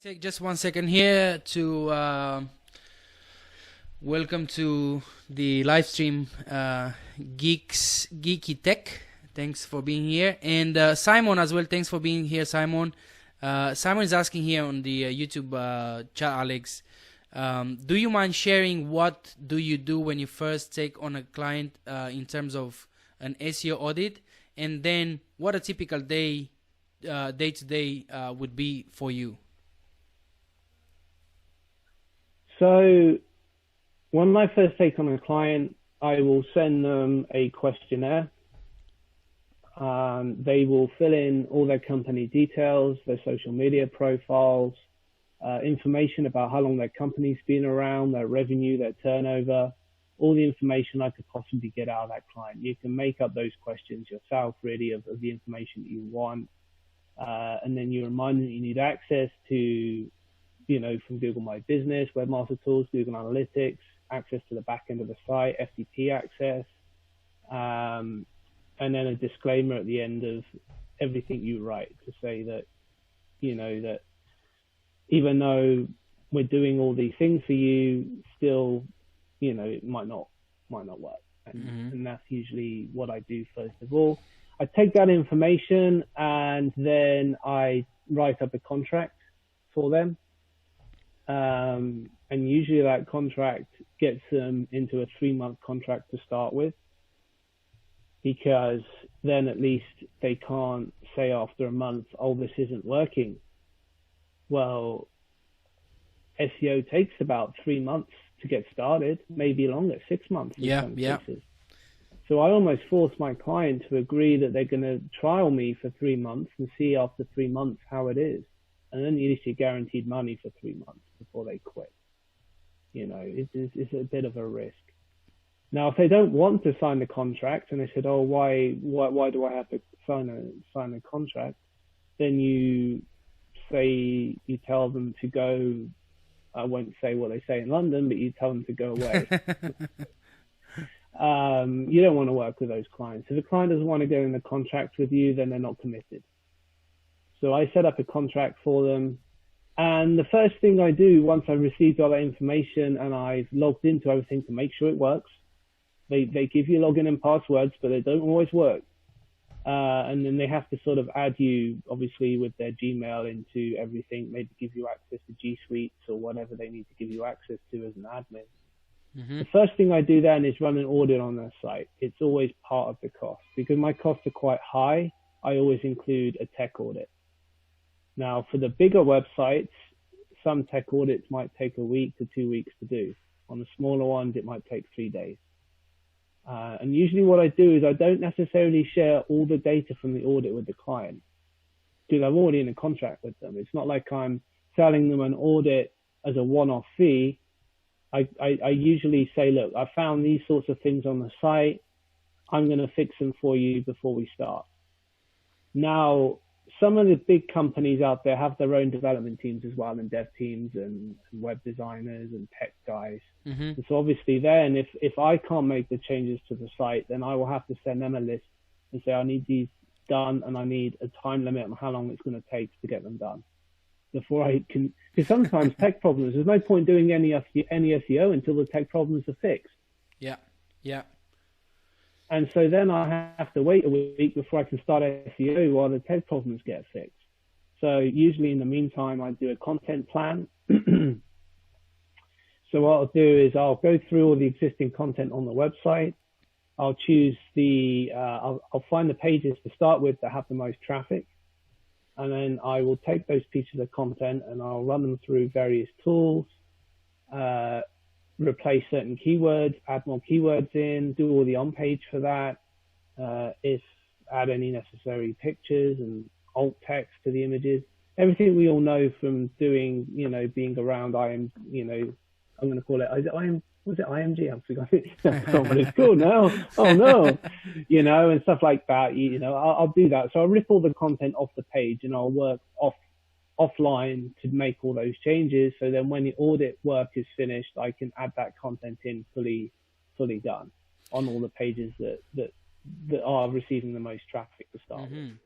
Take just 1 second here to welcome to the live stream Geeky Tech. Thanks for being here. And Simon as well, thanks for being here, Simon. Simon is asking here on the YouTube chat, Alex, do you mind sharing what do you do when you first take on a client in terms of an SEO audit? And then what a typical day-to-day would be for you? So when I first take on a client, I will send them a questionnaire. They will fill in all their company details, their social media profiles, information about how long their company's been around, their revenue, their turnover, all the information I could possibly get out of that client. You can make up those questions yourself, really, of the information that you want. And then you remind them that you need access to, from Google My Business, Webmaster Tools, Google Analytics, access to the back end of the site, FTP access, and then a disclaimer at the end of everything you write to say that, that even though we're doing all these things for you, still, it might not work. And that's usually what I do first of all. I take that information and then I write up a contract for them. And usually that contract gets them into a 3-month contract to start with, because then at least they can't say after a month, oh, this isn't working. Well, SEO takes about 3 months to get started, maybe longer, 6 months in some cases. So I almost force my client to agree that they're going to trial me for 3 months and see after 3 months how it is. And then at least you're guaranteed money for 3 months before they quit. It's a bit of a risk. Now, if they don't want to sign the contract and they said, oh, why do I have to sign a contract? Then you tell them to go. I won't say what they say in London, but you tell them to go away. You don't want to work with those clients. If a client doesn't want to go in the contract with you, then they're not committed. So I set up a contract for them. And the first thing I do once I've received all that information and I've logged into everything to make sure it works, they give you login and passwords, but they don't always work. And then they have to sort of add you, obviously, with their Gmail into everything, maybe give you access to G Suites or whatever they need to give you access to as an admin. The first thing I do then is run an audit on their site. It's always part of the cost. Because my costs are quite high, I always include a tech audit. Now, for the bigger websites, some tech audits might take a week to 2 weeks to do. On the smaller ones, it might take 3 days. And usually what I do is I don't necessarily share all the data from the audit with the client, because I'm already in a contract with them. It's not like I'm selling them an audit as a one-off fee. I usually say, look, I found these sorts of things on the site. I'm going to fix them for you before we start. Now, some of the big companies out there have their own development teams as well, and dev teams and web designers and tech guys. And so obviously then if I can't make the changes to the site, then I will have to send them a list and say, I need these done and I need a time limit on how long it's going to take to get them done before I can, because sometimes tech problems, there's no point doing any SEO until the tech problems are fixed. Yeah. And so then I have to wait a week before I can start SEO while the tech problems get fixed. So usually in the meantime, I do a content plan. So what I'll do is I'll go through all the existing content on the website. I'll choose I'll find the pages to start with that have the most traffic. And then I will take those pieces of content and I'll run them through various tools, replace certain keywords, add more keywords in, do all the on-page for that, add any necessary pictures and alt text to the images. Everything we all know from doing, being around I'm going to call it, was it IMG? I'm forgetting. That's not what it's called now. Oh no, and stuff like that. I'll do that. So I'll rip all the content off the page and I'll work offline to make all those changes. So then when the audit work is finished, I can add that content in fully done on all the pages that are receiving the most traffic to start with.